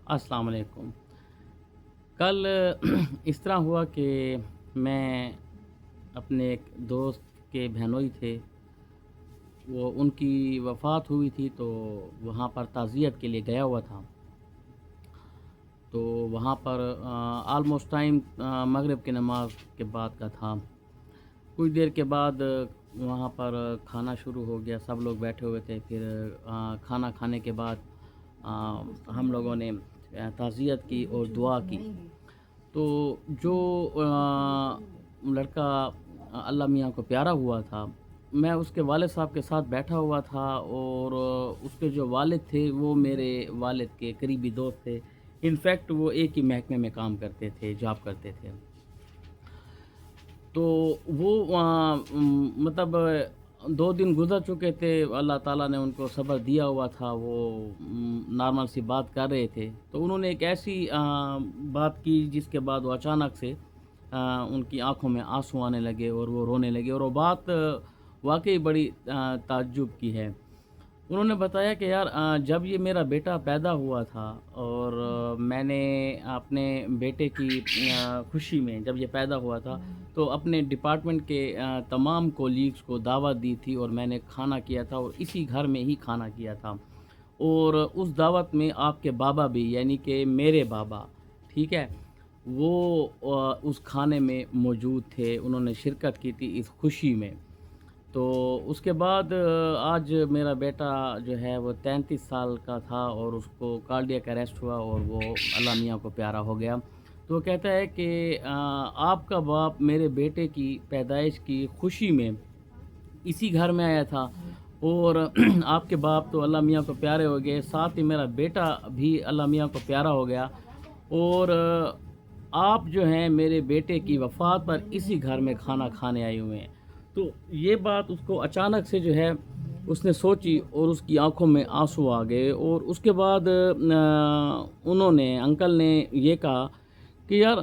अस्सलाम वालेकुम। कल इस तरह हुआ कि मैं अपने एक दोस्त के बहनोई थे, वो उनकी वफ़ात हुई थी तो वहाँ पर ताज़ियत के लिए गया हुआ था। तो वहाँ पर ऑलमोस्ट टाइम मगरिब की नमाज़ के बाद का था। कुछ देर के बाद वहाँ पर खाना शुरू हो गया, सब लोग बैठे हुए थे। फिर खाना खाने के बाद हम लोगों ने ताज़ियत की और दुआ की। तो जो लड़का अल्लाह मियाँ को प्यारा हुआ था, मैं उसके वालिद साहब के साथ बैठा हुआ था और उसके जो वालिद थे वो मेरे वालिद के करीबी दोस्त थे। इनफैक्ट वो एक ही महकमे में काम करते थे, जॉब करते थे। तो वो मतलब 2 दिन गुज़र चुके थे, अल्लाह ताला ने उनको सब्र दिया हुआ था, वो नॉर्मल सी बात कर रहे थे। तो उन्होंने एक ऐसी बात की जिसके बाद वो अचानक से उनकी आँखों में आँसू आने लगे और वो रोने लगे, और वो बात वाक़ई बड़ी ताज्जुब की है। उन्होंने बताया कि यार जब ये मेरा बेटा पैदा हुआ था और मैंने अपने बेटे की खुशी में जब ये पैदा हुआ था तो अपने डिपार्टमेंट के तमाम कोलीग्स को दावत दी थी और मैंने खाना किया था और इसी घर में ही खाना किया था। और उस दावत में आपके बाबा भी, यानी कि मेरे बाबा, ठीक है, वो उस खाने में मौजूद थे, उन्होंने शिरकत की थी इस खुशी में। तो उसके बाद आज मेरा बेटा जो है वो 33 साल का था और उसको कार्डियक अरेस्ट हुआ और वो अल्लाह मियाँ को प्यारा हो गया। तो वो कहता है कि आपका बाप मेरे बेटे की पैदाइश की खुशी में इसी घर में आया था और आपके बाप तो अल्लाह मियाँ को प्यारे हो गए, साथ ही मेरा बेटा भी अल्लाह मियाँ को प्यारा हो गया। और आप जो हैं मेरे बेटे की वफ़ात पर इसी घर में खाना खाने आए हुए हैं। तो ये बात उसको अचानक से जो है उसने सोची और उसकी आंखों में आंसू आ गए। और उसके बाद उन्होंने, अंकल ने ये कहा कि यार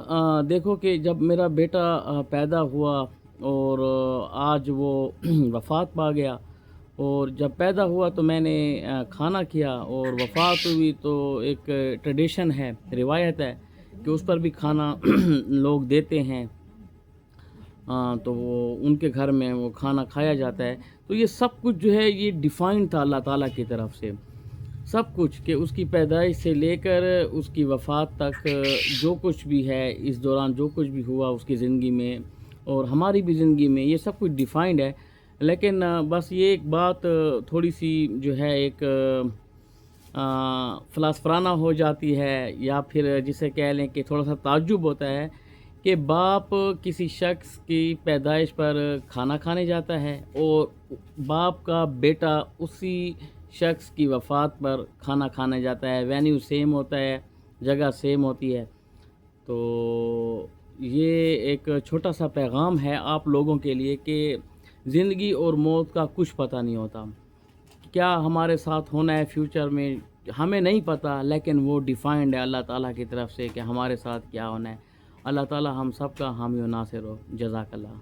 देखो कि जब मेरा बेटा पैदा हुआ और आज वो वफ़ात पा गया, और जब पैदा हुआ तो मैंने खाना किया, और वफ़ात हुई तो एक ट्रेडिशन है, रिवायत है कि उस पर भी खाना लोग देते हैं। तो वो उनके घर में वो खाना खाया जाता है। तो ये सब कुछ जो है ये डिफ़ाइन था अल्लाह ताला की तरफ से। सब कुछ कि उसकी पैदाइश से लेकर उसकी वफ़ात तक जो कुछ भी है, इस दौरान जो कुछ भी हुआ उसकी ज़िंदगी में और हमारी भी ज़िंदगी में, ये सब कुछ डिफ़ाइंड है। लेकिन बस ये एक बात थोड़ी-सी जो है एक फ़लसफ़राना हो जाती है, या फिर जिसे कह लें कि थोड़ा-सा ताज्जुब होता है कि बाप किसी शख्स की पैदाइश पर खाना खाने जाता है और बाप का बेटा उसी शख्स की वफ़ात पर खाना खाने जाता है। वेन्यू सेम होता है, जगह सेम होती है। तो ये एक छोटा-सा पैगाम है आप लोगों के लिए कि ज़िंदगी और मौत का कुछ पता नहीं होता। क्या हमारे साथ होना है फ्यूचर में हमें नहीं पता, लेकिन वो डिफ़ाइंड है अल्लाह ताला की तरफ से कि हमारे साथ क्या होना है। अल्लाह ताला हम सब का हामी व नासिर हो। जज़ाकल्लाह।